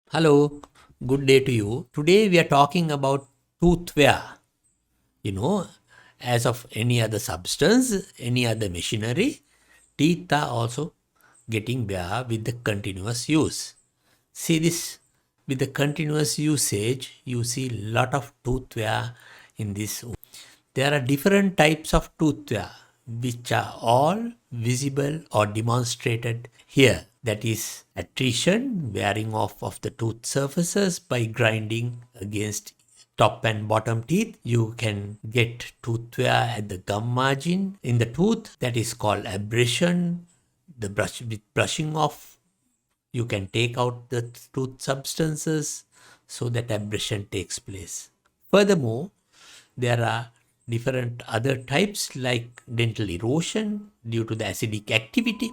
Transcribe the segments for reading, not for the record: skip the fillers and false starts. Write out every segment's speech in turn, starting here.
Hello, good day to you. Today we are talking about tooth wear. You know, as of any other substance, any other machinery, teeth are also getting wear with the continuous use. See this, with the continuous usage, you see lot of tooth wear in this. There are different types of tooth wear which are all visible or demonstrated here. That is attrition, wearing off of the tooth surfaces by grinding against top and bottom teeth. You can get tooth wear at the gum margin in the tooth. That is called abrasion. The brushing off, you can take out the tooth substances so that abrasion takes place. Furthermore, there are different other types like dental erosion due to the acidic activity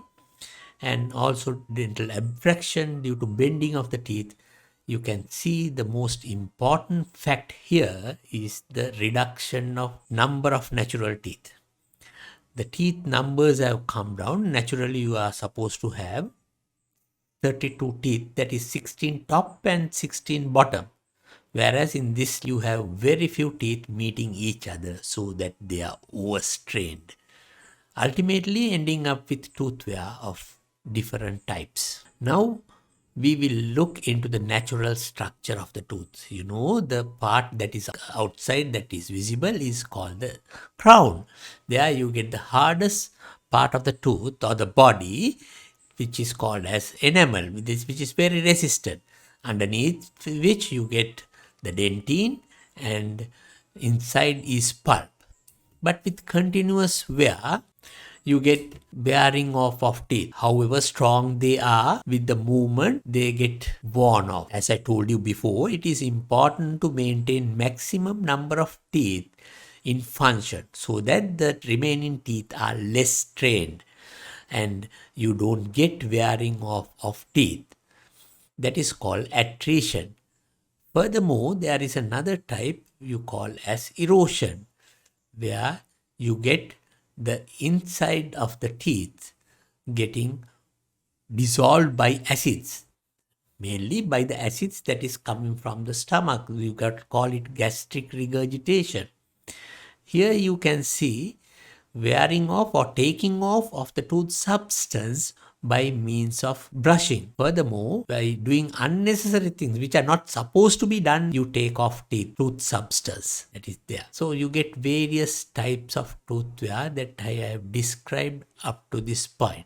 and also dental abfraction due to bending of the teeth. You can see the most important fact here is the reduction of number of natural teeth. The teeth numbers have come down. Naturally, you are supposed to have 32 teeth, that is 16 top and 16 bottom. Whereas in this you have very few teeth meeting each other so that they are overstrained, ultimately ending up with tooth wear of different types. Now we will look into the natural structure of the tooth. You know, the part that is outside that is visible is called the crown. There you get the hardest part of the tooth or the body, which is called as enamel, which is very resistant, underneath which you get the dentine and inside is pulp. But with continuous wear, you get wearing off of teeth. However strong they are, with the movement, they get worn off. As I told you before, it is important to maintain maximum number of teeth in function so that the remaining teeth are less strained and you don't get wearing off of teeth. That is called attrition. Furthermore, there is another type you call as erosion, where you get the inside of the teeth getting dissolved by acids, mainly by the acids that is coming from the stomach. You got call it gastric regurgitation. Here you can see wearing off or taking off of the tooth substance by means of brushing. Furthermore, by doing unnecessary things which are not supposed to be done, you take off tooth substance that is there. So you get various types of tooth wear that I have described up to this point.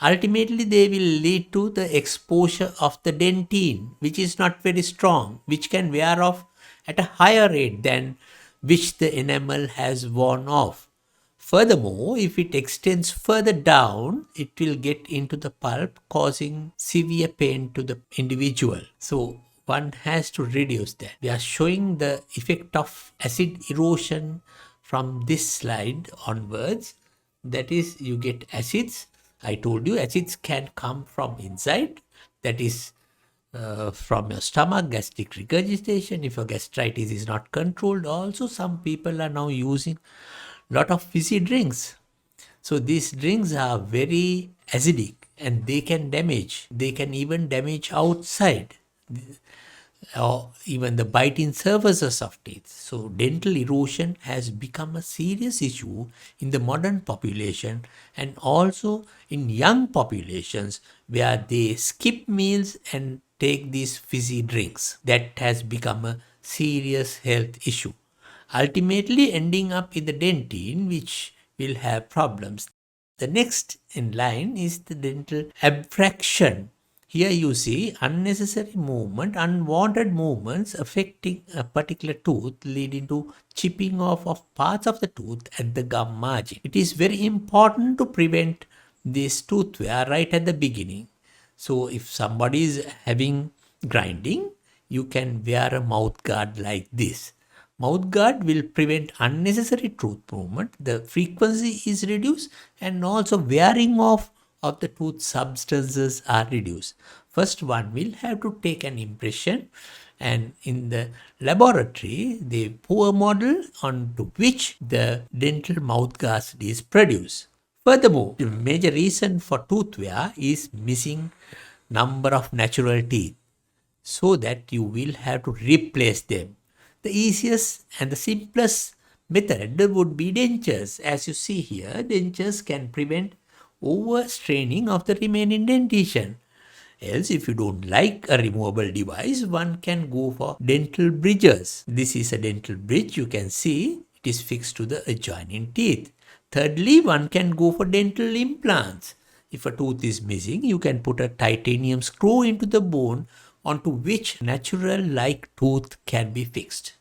Ultimately, they will lead to the exposure of the dentine, which is not very strong, which can wear off at a higher rate than which the enamel has worn off. Furthermore, if it extends further down, it will get into the pulp, causing severe pain to the individual. So one has to reduce that. We are showing the effect of acid erosion from this slide onwards. That is, you get acids. I told you acids can come from inside. That is from your stomach, gastric regurgitation. If your gastritis is not controlled, also some people are now using lot of fizzy drinks. So these drinks are very acidic and they can damage. They can even damage outside or even the biting surfaces of teeth. So dental erosion has become a serious issue in the modern population and also in young populations where they skip meals and take these fizzy drinks. That has become a serious health issue, ultimately ending up in the dentine, which will have problems. The next in line is the dental abfraction. Here you see unnecessary movement, unwanted movements affecting a particular tooth, leading to chipping off of parts of the tooth at the gum margin. It is very important to prevent this tooth wear right at the beginning. So if somebody is having grinding, you can wear a mouth guard like this. Mouth guard will prevent unnecessary tooth movement. The frequency is reduced and also wearing off of the tooth substances are reduced. First, one will have to take an impression, and in the laboratory they pour a model onto which the dental mouth guard is produced. Furthermore, the major reason for tooth wear is missing number of natural teeth. so that you will have to replace them. The easiest and the simplest method would be dentures. As you see here, dentures can prevent overstraining of the remaining dentition. Else, if you don't like a removable device, one can go for dental bridges. This is a dental bridge. You can see it is fixed to the adjoining teeth. Thirdly, one can go for dental implants. If a tooth is missing, you can put a titanium screw into the bone onto which natural like tooth can be fixed.